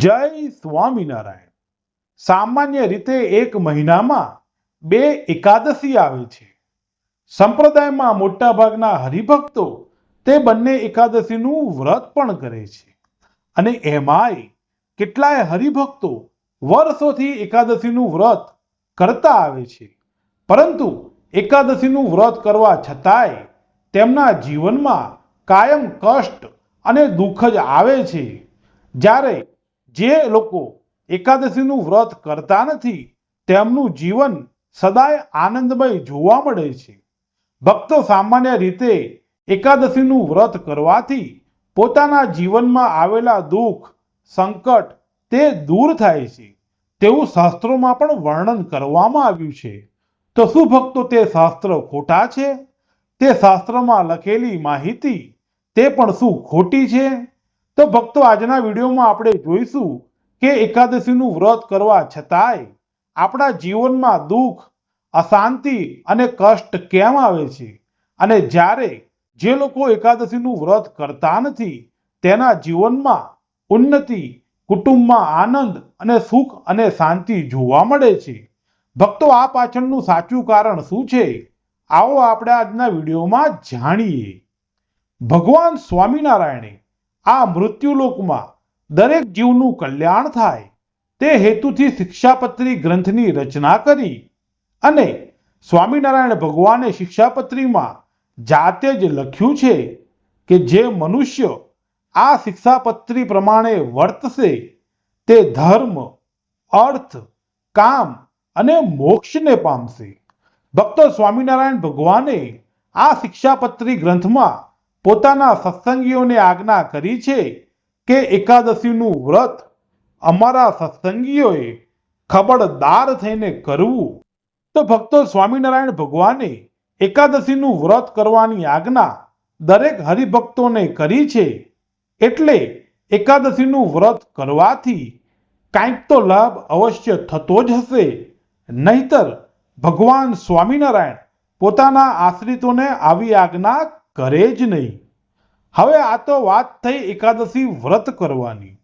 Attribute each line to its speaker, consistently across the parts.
Speaker 1: જય સ્વામિનારાયણ। સામાન્ય રીતે એક મહિનામાં બે એકાદશી આવે છે। સંપ્રદાયમાં મોટાભાગના હરિભક્તો તે બંને એકાદશીનું વ્રત પણ કરે છે અને એમાંય કેટલાય હરિભક્તો વર્ષોથી એકાદશીનું વ્રત કરતા આવે છે, પરંતુ એકાદશીનું વ્રત કરવા છતાંય તેમના જીવનમાં કાયમ કષ્ટ અને દુઃખ જ આવે છે। જ્યારે જે લોકો એકાદશીનું વ્રત કરતા નથી તેમનું જીવન સદાય આનંદમય જોવા મળે છે। ભક્તો સામાન્ય રીતે એકાદશીનું વ્રત કરવાથી પોતાના જીવનમાં આવેલા દુઃખ સંકટ તે દૂર થાય છે તેવું શાસ્ત્રોમાં પણ વર્ણન કરવામાં આવ્યું છે। તો શું ભક્તો તે શાસ્ત્રો ખોટા છે? તે શાસ્ત્રમાં લખેલી માહિતી તે પણ શું ખોટી છે? તો ભક્તો આજના વિડીયોમાં આપણે જોઈશું કે એકાદશીનું વ્રત કરવા છતાંય આપણા જીવનમાં દુઃખ અશાંતિ અને કષ્ટ કેમ આવે છે, અને જ્યારે જે લોકો એકાદશીનું વ્રત કરતા નથી તેના જીવનમાં ઉન્નતિ, કુટુંબમાં આનંદ અને સુખ અને શાંતિ જોવા મળે છે। ભક્તો આ પાછળનું સાચું કારણ શું છે? આવો આપણે આજના વિડીયોમાં જાણીએ। ભગવાન સ્વામિનારાયણે આ મૃત્યુલોકમાં દરેક જીવનું કલ્યાણ થાય તે હેતુથી શિક્ષાપત્રી ગ્રંથની રચના કરી અને સ્વામિનારાયણ ભગવાને શિક્ષાપત્રીમાં જાતે જ લખ્યું છે કે જે મનુષ્ય આ શિક્ષાપત્રી પ્રમાણે વર્તશે તે ધર્મ, અર્થ, કામ અને મોક્ષને પામશે। ભક્તો સ્વામિનારાયણ ભગવાને આ શિક્ષાપત્રી ગ્રંથમાં પોતાના સત્સંગીઓને આજ્ઞા કરી છે કે એકાદશીનું વ્રત અમારા સત્સંગીઓએ ખબરદાર થઈને કરવું। તો ભક્તો સ્વામિનારાયણ ભગવાને એકાદશીનું વ્રત કરવાની આજ્ઞા દરેક હરિભક્તોને કરી છે, એટલે એકાદશીનું વ્રત કરવાથી કાંઈક તો લાભ અવશ્ય થતો જ હશે, નહીતર ભગવાન સ્વામિનારાયણ પોતાના આશ્રિતોને આવી આજ્ઞા કરે જ નહીં। હવે આ તો વાત થઈ એકાદશી વ્રત કરવાની।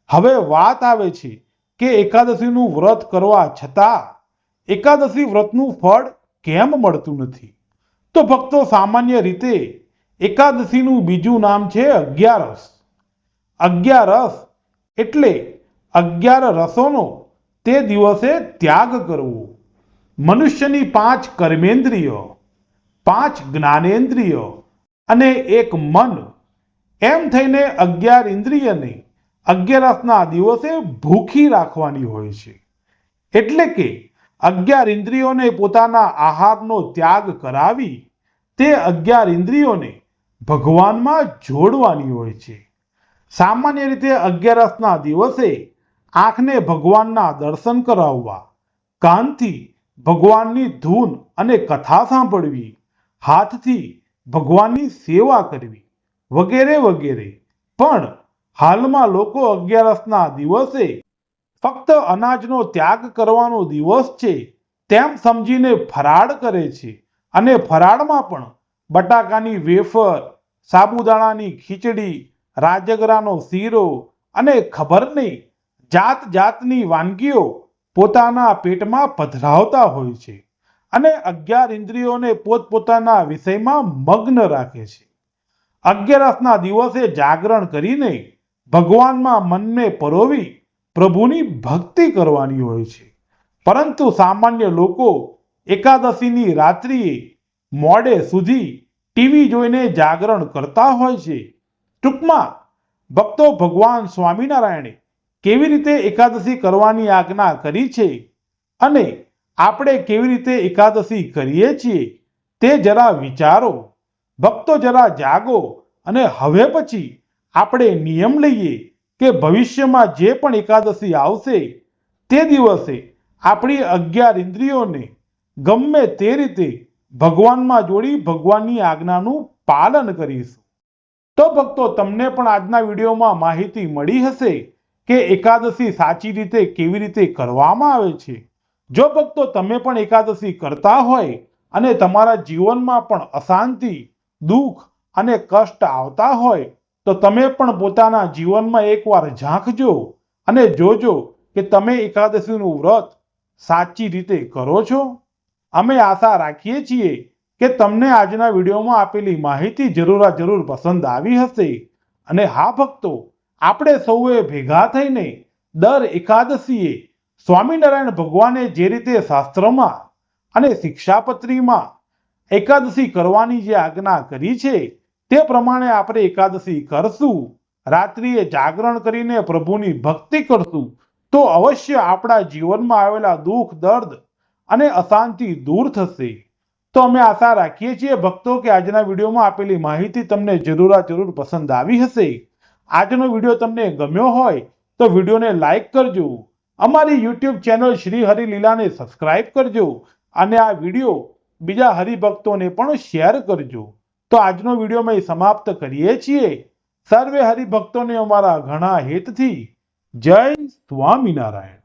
Speaker 1: હવે વાત આવે છે કે એકાદશીનું વ્રત કરવા છતાં એકાદશી વ્રતનું ફળ કેમ મળતું નથી? તો ભક્તો સામાન્ય રીતે એકાદશીનું બીજું નામ છે અગિયારસ। અગિયારસ એટલે 11 રસોનો તે દિવસે ત્યાગ કરવો। મનુષ્યની 5 કર્મેન્દ્રિય, 5 જ્ઞાનેન્દ્રિય અને 1 મન, એમ થઈને 11 ઇન્દ્રિયને અગિયારસના દિવસે ભૂખી રાખવાની હોય છે। એટલે કે 11 ઇન્દ્રિયોને પોતાના આહારનો ત્યાગ કરાવી તે 11 ઇન્દ્રિયોને ભગવાનમાં જોડવાની હોય છે। સામાન્ય રીતે અગિયારસના દિવસે આંખને ભગવાનના દર્શન કરાવવા, કાનથી ભગવાનની ધૂન અને કથા સાંભળવી, હાથથી ભગવાનની સેવા કરવી વગેરે વગેરે। પણ હાલમાં લોકો અગિયારસના દિવસે ફક્ત અનાજનો ત્યાગ કરવાનો દિવસ છે તેમ સમજીને ફરાળ કરે છે, અને ફરાળમાં પણ બટાકાની વેફર, સાબુદાણાની ખીચડી, રાજગરાનો શીરો અને ખબર નહીં જાત જાતની વાનગીઓ પોતાના પેટમાં પધરાવતા હોય છે અને 11 ઇન્દ્રિયોને પોતપોતાના વિષયમાં મગ્ન રાખે છે। અગિયારસના દિવસે જાગરણ કરીને ભગવાનમાં મનને પરોવી પ્રભુની ભક્તિ કરવાની હોય છે, પરંતુ સામાન્ય લોકો એકાદશીની રાત્રિએ મોડે સુધી ટીવી જોઈને જાગરણ કરતા હોય છે। ટૂંકમાં ભક્તો ભગવાન સ્વામિનારાયણે કેવી રીતે એકાદશી કરવાની આજ્ઞા કરી છે અને આપણે કેવી રીતે એકાદશી કરીએ છીએ તે જરા વિચારો। ભક્તો જરા જાગો અને હવે પછી આપણે નિયમ લઈએ કે ભવિષ્યમાં જે પણ એકાદશી આવશે તે દિવસે આપણી 11 ઇન્દ્રિયોને ગમે તે રીતે ભગવાનમાં જોડી ભગવાનની આજ્ઞાનું પાલન કરીશું। તો ભક્તો તમને પણ આજના વિડીયોમાં માહિતી મળી હશે કે એકાદશી સાચી રીતે કેવી રીતે કરવામાં આવે છે। જો ભક્તો તમે પણ એકાદશી કરતા હોય અને તમારા જીવનમાં પણ અશાંતિ, દુઃખ અને કષ્ટ આવતા હોય તો તમે પણ પોતાના જીવનમાં એકવાર ઝાંખજો અને જોજો કે તમે એકાદશીનું વ્રત સાચી રીતે કરો છો. અમે આશા રાખીએ છીએ કે તમને આજના વિડીયોમાં આપેલી માહિતી જરૂર પસંદ આવી હશે. અને હા ભક્તો, આપણે સૌએ ભેગા થઈને દર એકાદશીએ સ્વામિનારાયણ ભગવાને જે રીતે શાસ્ત્રમાં અને શિક્ષાપત્રીમાં એકાદશી કરવાની જે આજ્ઞા કરી છે તે પ્રમાણે આપણે એકાદશી કરશું, રાત્રિએ જાગરણ કરીને પ્રભુની ભક્તિ કરશું, તો અવશ્ય આપણા જીવનમાં આવેલા દુઃખ, દર્દ અને અશાંતિ દૂર થશે. તો અમે આશા રાખીએ છીએ ભક્તો કે આજના વિડીયોમાં આપેલી માહિતી તમને જરૂર પસંદ આવી હશે. આજનો વિડીયો તમને ગમ્યો હોય તો વિડીયોને લાઈક કરજો, અમારી યુટ્યુબ ચેનલ શ્રી હરિલીલાને સબસ્ક્રાઇબ કરજો અને આ વિડીયો બીજા હરિભક્તોને પણ શેર કરજો. તો આજનો વિડીયો અમે સમાપ્ત કરીએ છીએ. સર્વે હરિભક્તોને અમારા ઘણા હેતથી જય સ્વામિનારાયણ.